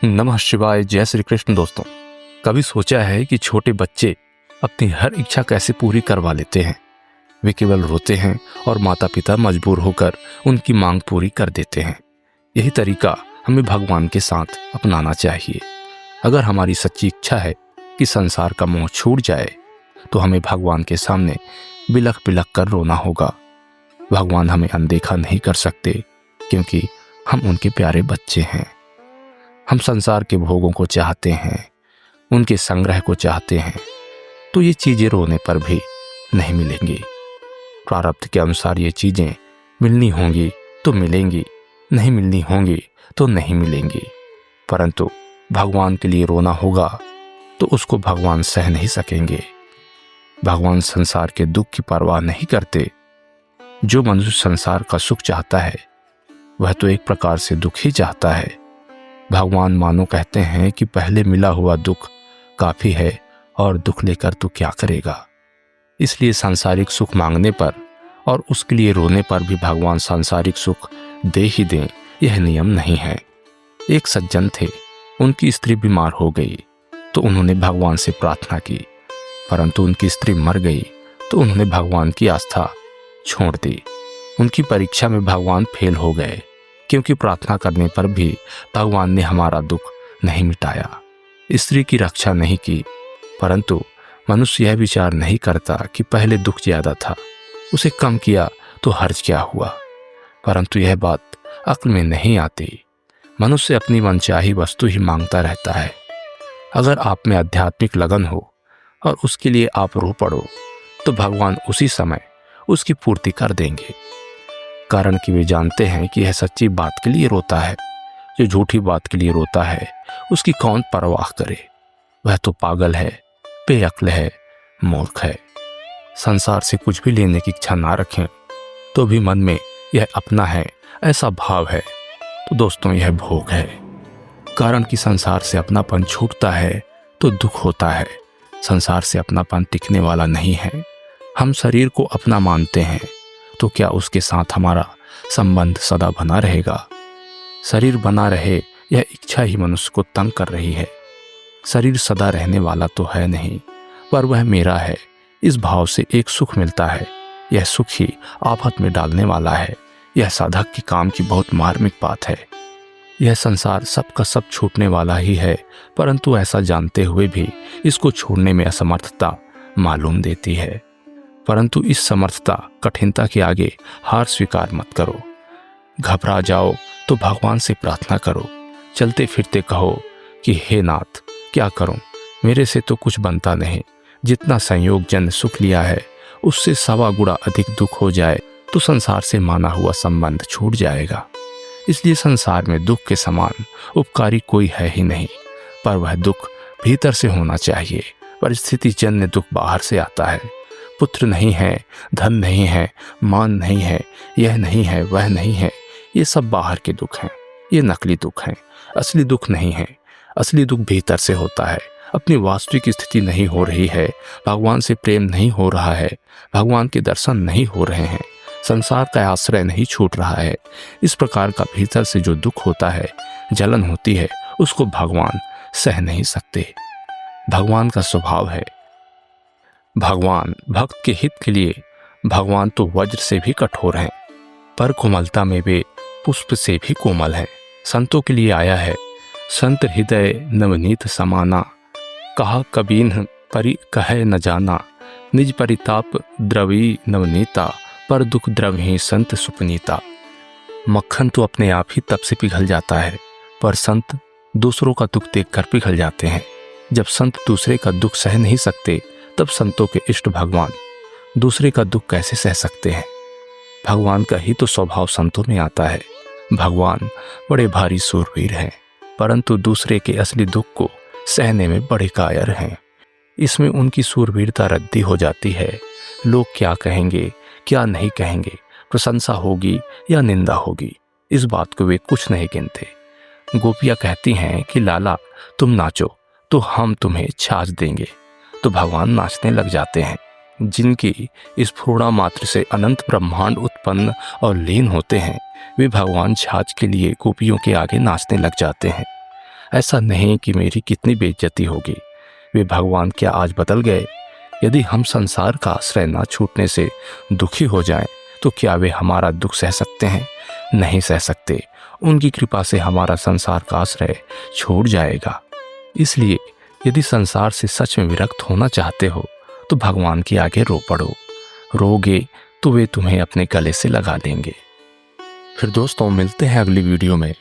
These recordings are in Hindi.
नमः शिवाय। जय श्री कृष्ण। दोस्तों, कभी सोचा है कि छोटे बच्चे अपनी हर इच्छा कैसे पूरी करवा लेते हैं। वे केवल रोते हैं और माता पिता मजबूर होकर उनकी मांग पूरी कर देते हैं। यही तरीका हमें भगवान के साथ अपनाना चाहिए। अगर हमारी सच्ची इच्छा है कि संसार का मोह छूट जाए तो हमें भगवान के सामने बिलख बिलख कर रोना होगा। भगवान हमें अनदेखा नहीं कर सकते क्योंकि हम उनके प्यारे बच्चे हैं। हम संसार के भोगों को चाहते हैं, उनके संग्रह को चाहते हैं, तो ये चीज़ें रोने पर भी नहीं मिलेंगी। प्रारब्ध के अनुसार ये चीज़ें मिलनी होंगी तो मिलेंगी, नहीं मिलनी होंगी तो नहीं मिलेंगी। परंतु भगवान के लिए रोना होगा तो उसको भगवान सह नहीं सकेंगे। भगवान संसार के दुख की परवाह नहीं करते। जो मनुष्य संसार का सुख चाहता है वह तो एक प्रकार से दुख ही चाहता है। भगवान मानो कहते हैं कि पहले मिला हुआ दुख काफी है और दुख लेकर तू क्या करेगा। इसलिए सांसारिक सुख मांगने पर और उसके लिए रोने पर भी भगवान सांसारिक सुख दे ही दें, यह नियम नहीं है। एक सज्जन थे, उनकी स्त्री बीमार हो गई तो उन्होंने भगवान से प्रार्थना की, परंतु उनकी स्त्री मर गई तो उन्होंने भगवान की आस्था छोड़ दी। उनकी परीक्षा में भगवान फेल हो गए क्योंकि प्रार्थना करने पर भी भगवान ने हमारा दुख नहीं मिटाया। स्त्री की रक्षा नहीं की, परंतु मनुष्य यह विचार नहीं करता कि पहले दुख ज्यादा था, उसे कम किया तो हर्ज क्या हुआ। परंतु यह बात अक्ल में नहीं आती। मनुष्य अपनी मनचाही वस्तु ही मांगता रहता है। अगर आप में आध्यात्मिक लगन हो और उसके लिए आप रो पड़ो तो भगवान उसी समय उसकी पूर्ति कर देंगे। कारण कि वे जानते हैं कि यह सच्ची बात के लिए रोता है। जो झूठी बात के लिए रोता है उसकी कौन परवाह करे। वह तो पागल है, बेअक्ल है, मूर्ख है। संसार से कुछ भी लेने की इच्छा ना रखें तो भी मन में यह अपना है ऐसा भाव है तो दोस्तों यह भोग है। कारण कि संसार से अपनापन छूटता है तो दुख होता है। संसार से अपनापन टिकने वाला नहीं है। हम शरीर को अपना मानते हैं तो क्या उसके साथ हमारा संबंध सदा बना रहेगा। शरीर बना रहे यह इच्छा ही मनुष्य को तंग कर रही है। शरीर सदा रहने वाला तो है नहीं, पर वह मेरा है, इस भाव से एक सुख मिलता है। यह सुख ही आफत में डालने वाला है। यह साधक के काम की बहुत मार्मिक बात है। यह संसार सबका सब छूटने वाला ही है, परंतु ऐसा जानते हुए भी इसको छोड़ने में असमर्थता मालूम देती है। परंतु इस समर्थता कठिनता के आगे हार स्वीकार मत करो। घबरा जाओ तो भगवान से प्रार्थना करो। चलते फिरते कहो कि हे नाथ, क्या करूं, मेरे से तो कुछ बनता नहीं। जितना संयोग जन सुख लिया है उससे 1.25 गुना अधिक दुख हो जाए तो संसार से माना हुआ संबंध छूट जाएगा। इसलिए संसार में दुख के समान उपकारी कोई है ही नहीं, पर वह दुख भीतर से होना चाहिए। परिस्थिति जन्य दुख बाहर से आता है। पुत्र नहीं है, धन नहीं है, मान नहीं है, यह नहीं है, वह नहीं है, ये सब बाहर के दुख हैं। ये नकली दुख हैं, असली दुख नहीं है। असली दुख भीतर से होता है। अपनी वास्तविक स्थिति नहीं हो रही है, भगवान से प्रेम नहीं हो रहा है, भगवान के दर्शन नहीं हो रहे हैं, संसार का आश्रय नहीं छूट रहा है। इस प्रकार का भीतर से जो दुख होता है, जलन होती है, उसको भगवान सह नहीं सकते। भगवान का स्वभाव है। भगवान भक्त के हित के लिए भगवान तो वज्र से भी कठोर हैं, पर कोमलता में वे पुष्प से भी कोमल हैं। संतों के लिए आया है। संत हृदय नवनीत समाना, कहा कबीन परि कहे न जाना। निज परिताप द्रवी नवनीता, पर दुख द्रवही संत सुपनीता। मक्खन तो अपने आप ही तप से पिघल जाता है, पर संत दूसरों का दुख देखकर पिघल जाते हैं। जब संत दूसरे का दुख सह नहीं सकते तब संतों के इष्ट भगवान दूसरे का दुख कैसे सह सकते हैं। भगवान का ही तो स्वभाव संतों में आता है। भगवान बड़े भारी सूरवीर हैं, परंतु दूसरे के असली दुख को सहने में बड़े कायर हैं। इसमें उनकी सूरवीरता रद्दी हो जाती है। लोग क्या कहेंगे, क्या नहीं कहेंगे, प्रशंसा होगी या निंदा होगी, इस बात को वे कुछ नहीं गिनते। गोपियाँ कहती हैं कि लाला तुम नाचो तो हम तुम्हें छाछ देंगे, तो भगवान नाचने लग जाते हैं। जिनकी इस स्फुरणा मात्र से अनंत ब्रह्मांड उत्पन्न और लीन होते हैं, वे भगवान छाछ के लिए गोपियों के आगे नाचने लग जाते हैं। ऐसा नहीं कि मेरी कितनी बेइज्जती होगी। वे भगवान क्या आज बदल गए? यदि हम संसार का आश्रय न छूटने से दुखी हो जाएं, तो क्या वे हमारा दुख सह सकते हैं? नहीं सह सकते। उनकी कृपा से हमारा संसार का आश्रय छूट जाएगा। इसलिए यदि संसार से सच में विरक्त होना चाहते हो तो भगवान के आगे रो पड़ो। रोगे तो वे तुम्हें अपने गले से लगा लेंगे। फिर दोस्तों, मिलते हैं अगली वीडियो में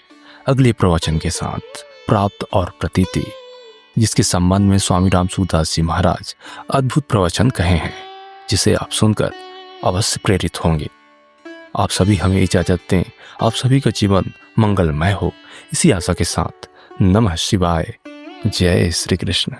अगले प्रवचन के साथ, प्राप्त और प्रतीति, जिसके संबंध में स्वामी राम सूरदास जी महाराज अद्भुत प्रवचन कहे हैं, जिसे आप सुनकर अवश्य प्रेरित होंगे। आप सभी हमें इजाजत दें। आप सभी का जीवन मंगलमय हो, इसी आशा के साथ नमः शिवाय। जय श्री कृष्ण।